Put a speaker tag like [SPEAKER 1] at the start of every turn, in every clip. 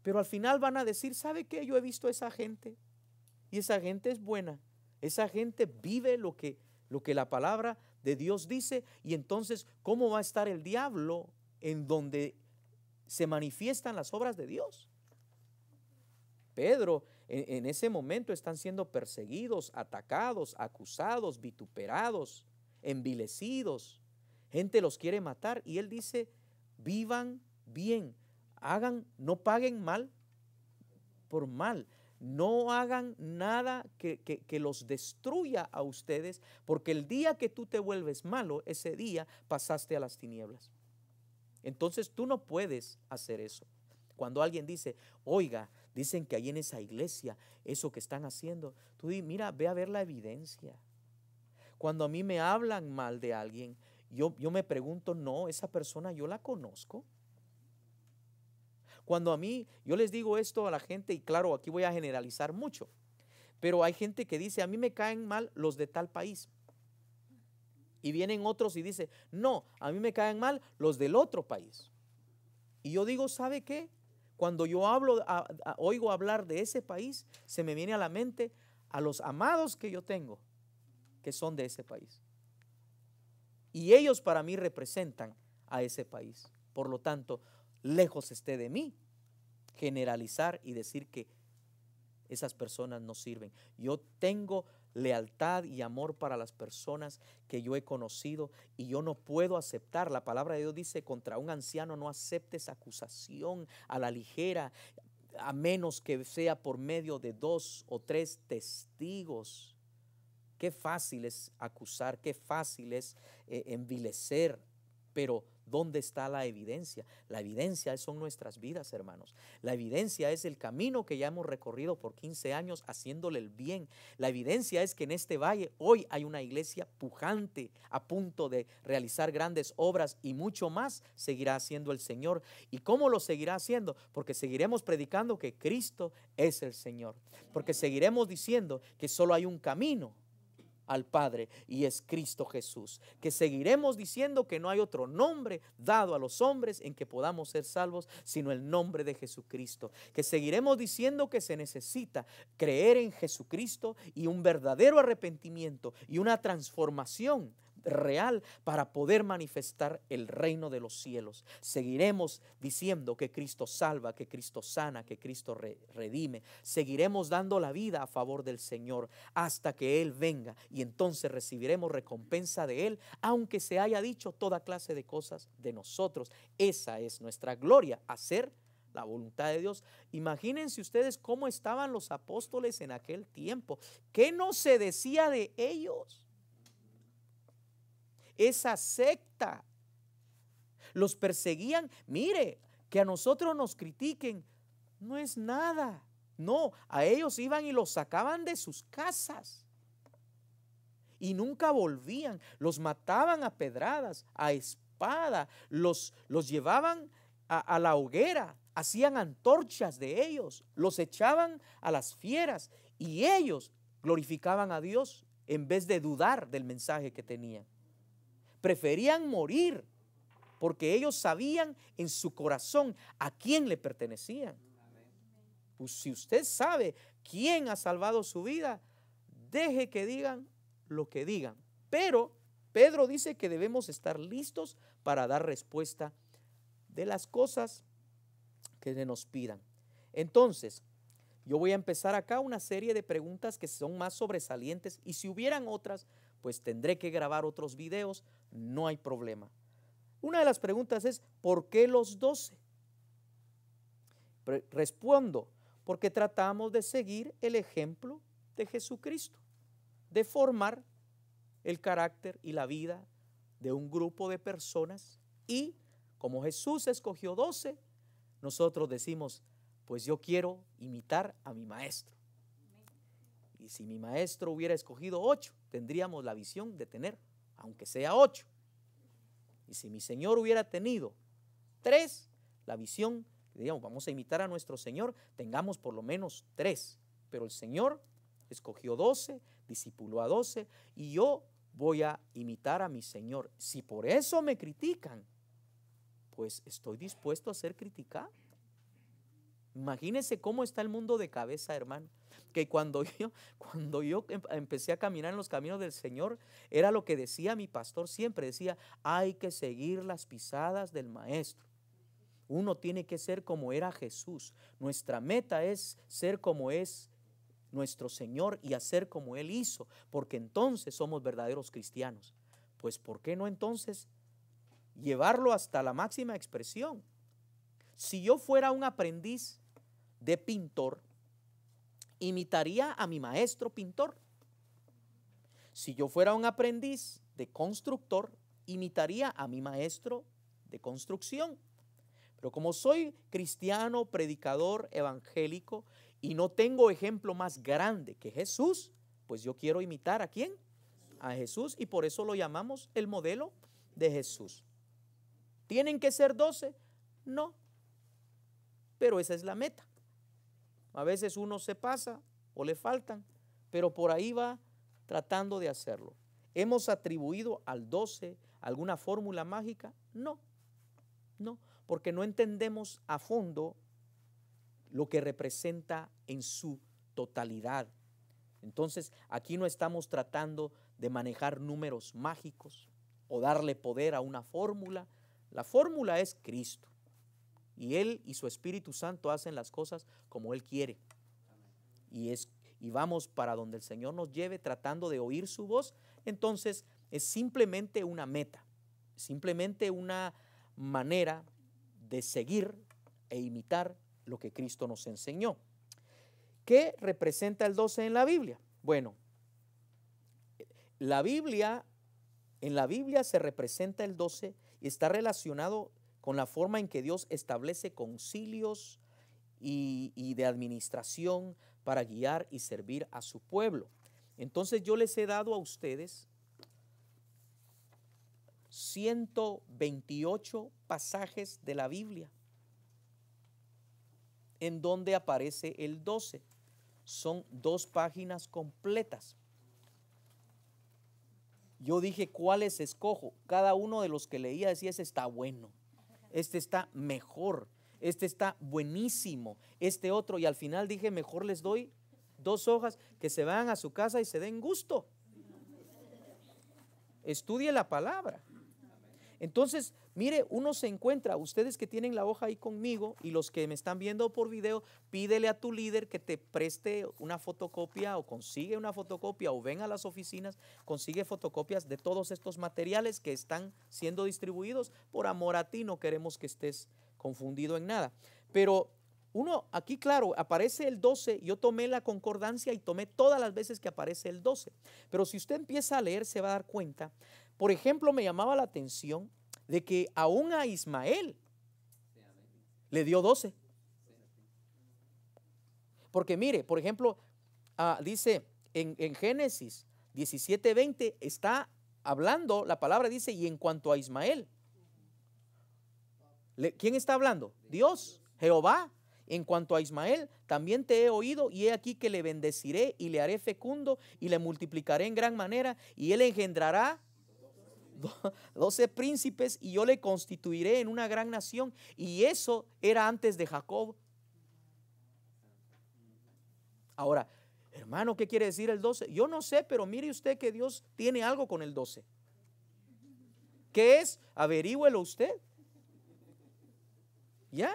[SPEAKER 1] Pero al final van a decir, ¿sabe qué? Yo he visto a esa gente y esa gente es buena. Esa gente vive lo que la palabra de Dios dice. Y entonces, ¿cómo va a estar el diablo en donde se manifiestan las obras de Dios? Pedro, en ese momento están siendo perseguidos, atacados, acusados, vituperados, envilecidos. Gente los quiere matar y él dice, vivan bien, no paguen mal por mal, no hagan nada que los destruya a ustedes, porque el día que tú te vuelves malo, ese día pasaste a las tinieblas. Entonces tú no puedes hacer eso. Cuando alguien dice, oiga, dicen que ahí en esa iglesia, eso que están haciendo, tú di, mira, ve a ver la evidencia. Cuando a mí me hablan mal de alguien, yo me pregunto, no, esa persona yo la conozco. Cuando a mí, yo les digo esto a la gente, y claro, aquí voy a generalizar mucho, pero hay gente que dice, a mí me caen mal los de tal país. Y vienen otros y dicen, no, a mí me caen mal los del otro país. Y yo digo, ¿sabe qué? Cuando yo oigo hablar de ese país, se me viene a la mente a los amados que yo tengo, que son de ese país. Y ellos para mí representan a ese país. Por lo tanto, lejos esté de mí generalizar y decir que esas personas no sirven. Yo tengo lealtad y amor para las personas que yo he conocido y yo no puedo aceptar. La palabra de Dios dice, contra un anciano no aceptes acusación a la ligera, a menos que sea por medio de 2 o 3 testigos. Qué fácil es acusar, qué fácil es envilecer, pero ¿dónde está la evidencia? La evidencia son nuestras vidas, hermanos. La evidencia es el camino que ya hemos recorrido por 15 años haciéndole el bien. La evidencia es que en este valle hoy hay una iglesia pujante, a punto de realizar grandes obras y mucho más seguirá haciendo el Señor. ¿Y cómo lo seguirá haciendo? Porque seguiremos predicando que Cristo es el Señor. Porque seguiremos diciendo que solo hay un camino al Padre y es Cristo Jesús, que seguiremos diciendo que no hay otro nombre dado a los hombres en que podamos ser salvos sino el nombre de Jesucristo, que seguiremos diciendo que se necesita creer en Jesucristo y un verdadero arrepentimiento y una transformación real para poder manifestar el reino de los cielos. Seguiremos diciendo que Cristo salva, que Cristo sana, que Cristo redime. Seguiremos dando la vida a favor del Señor hasta que Él venga y entonces recibiremos recompensa de Él, aunque se haya dicho toda clase de cosas de nosotros. Esa es nuestra gloria, hacer la voluntad de Dios. Imagínense ustedes cómo estaban los apóstoles en aquel tiempo. ¿Qué no se decía de ellos? Esa secta los perseguían. Mire, que a nosotros nos critiquen no es nada. No, a ellos iban y los sacaban de sus casas y nunca volvían. Los mataban a pedradas, a espada, los llevaban a la hoguera, hacían antorchas de ellos, los echaban a las fieras y ellos glorificaban a Dios en vez de dudar del mensaje que tenían. Preferían morir porque ellos sabían en su corazón a quién le pertenecían. Pues si usted sabe quién ha salvado su vida, deje que digan lo que digan. Pero Pedro dice que debemos estar listos para dar respuesta de las cosas que se nos pidan. Entonces, yo voy a empezar acá una serie de preguntas que son más sobresalientes y si hubieran otras, pues tendré que grabar otros videos, no hay problema. Una de las preguntas es, ¿por qué los 12? Respondo, porque tratamos de seguir el ejemplo de Jesucristo, de formar el carácter y la vida de un grupo de personas y como Jesús escogió 12, nosotros decimos, pues yo quiero imitar a mi maestro. Y si mi maestro hubiera escogido 8, tendríamos la visión de tener, aunque sea 8. Y si mi Señor hubiera tenido 3, la visión, digamos, vamos a imitar a nuestro Señor, tengamos por lo menos 3. Pero el Señor escogió 12, discipuló a 12 y yo voy a imitar a mi Señor. Si por eso me critican, pues estoy dispuesto a ser criticado. Imagínense cómo está el mundo de cabeza, hermano. Que cuando yo empecé a caminar en los caminos del Señor, era lo que decía mi pastor siempre, decía, hay que seguir las pisadas del Maestro. Uno tiene que ser como era Jesús. Nuestra meta es ser como es nuestro Señor y hacer como Él hizo, porque entonces somos verdaderos cristianos. Pues ¿por qué no entonces llevarlo hasta la máxima expresión? Si yo fuera un aprendiz de pintor, imitaría a mi maestro pintor. Si yo fuera un aprendiz de constructor, imitaría a mi maestro de construcción. Pero como soy cristiano, predicador, evangélico y no tengo ejemplo más grande que Jesús, pues yo quiero imitar ¿a quién? A Jesús, y por eso lo llamamos el modelo de Jesús. ¿Tienen que ser 12? No, pero esa es la meta. A veces uno se pasa o le faltan, pero por ahí va tratando de hacerlo. ¿Hemos atribuido al 12 alguna fórmula mágica? No, porque no entendemos a fondo lo que representa en su totalidad. Entonces, aquí no estamos tratando de manejar números mágicos o darle poder a una fórmula. La fórmula es Cristo. Y Él y su Espíritu Santo hacen las cosas como Él quiere. Y vamos para donde el Señor nos lleve tratando de oír su voz. Entonces es simplemente una meta, simplemente una manera de seguir e imitar lo que Cristo nos enseñó. ¿Qué representa el 12 en la Biblia? Bueno, en la Biblia se representa el 12 y está relacionado con la forma en que Dios establece concilios y de administración para guiar y servir a su pueblo. Entonces yo les he dado a ustedes 128 pasajes de la Biblia en donde aparece el 12. Son 2 páginas completas. Yo dije, ¿cuáles escojo? Cada uno de los que leía decía, ese está bueno, este está mejor, este está buenísimo, este otro. Y al final dije, mejor les doy 2 hojas que se vayan a su casa y se den gusto. Estudie la palabra. Entonces, mire, uno se encuentra, ustedes que tienen la hoja ahí conmigo y los que me están viendo por video, pídele a tu líder que te preste una fotocopia o consigue una fotocopia o ven a las oficinas, consigue fotocopias de todos estos materiales que están siendo distribuidos. Por amor a ti no queremos que estés confundido en nada. Pero uno, aquí claro, aparece el 12, yo tomé la concordancia y tomé todas las veces que aparece el 12. Pero si usted empieza a leer se va a dar cuenta. Por ejemplo, me llamaba la atención de que aún a Ismael le dio 12. Porque mire, por ejemplo, dice en Génesis 17:20 está hablando, la palabra dice, y en cuanto a Ismael, ¿quién está hablando? Dios, Jehová. En cuanto a Ismael, también te he oído y he aquí que le bendeciré y le haré fecundo y le multiplicaré en gran manera y él engendrará 12 príncipes y yo le constituiré en una gran nación. Y eso era antes de Jacob. Ahora, hermano, ¿qué quiere decir el 12? Yo no sé, pero mire usted que Dios tiene algo con el 12. ¿Qué es? Averígüelo usted. ¿Ya?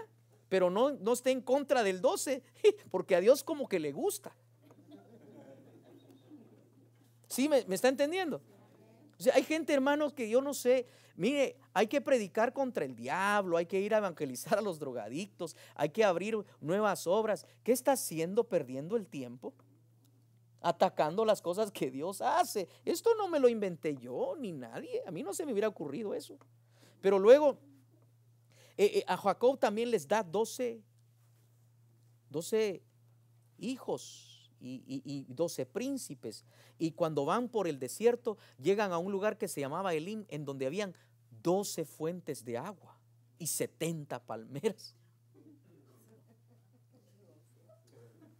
[SPEAKER 1] Pero no esté en contra del 12, porque a Dios como que le gusta. ¿Sí me está entendiendo? O sea, hay gente, hermanos, que yo no sé. Mire, hay que predicar contra el diablo, hay que ir a evangelizar a los drogadictos, hay que abrir nuevas obras. ¿Qué está haciendo? Perdiendo el tiempo, atacando las cosas que Dios hace. Esto no me lo inventé yo ni nadie. A mí no se me hubiera ocurrido eso. Pero luego a Jacob también les da 12 hijos y 12 príncipes. Y cuando van por el desierto, llegan a un lugar que se llamaba Elim, en donde habían 12 fuentes de agua y 70 palmeras.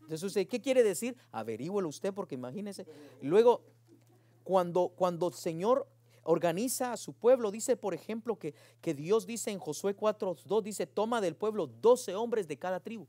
[SPEAKER 1] Entonces, ¿qué quiere decir? Averígüelo usted, porque imagínese. Luego, cuando el Señor organiza a su pueblo, dice por ejemplo que Dios dice en Josué 4:2, dice, toma del pueblo 12 hombres de cada tribu.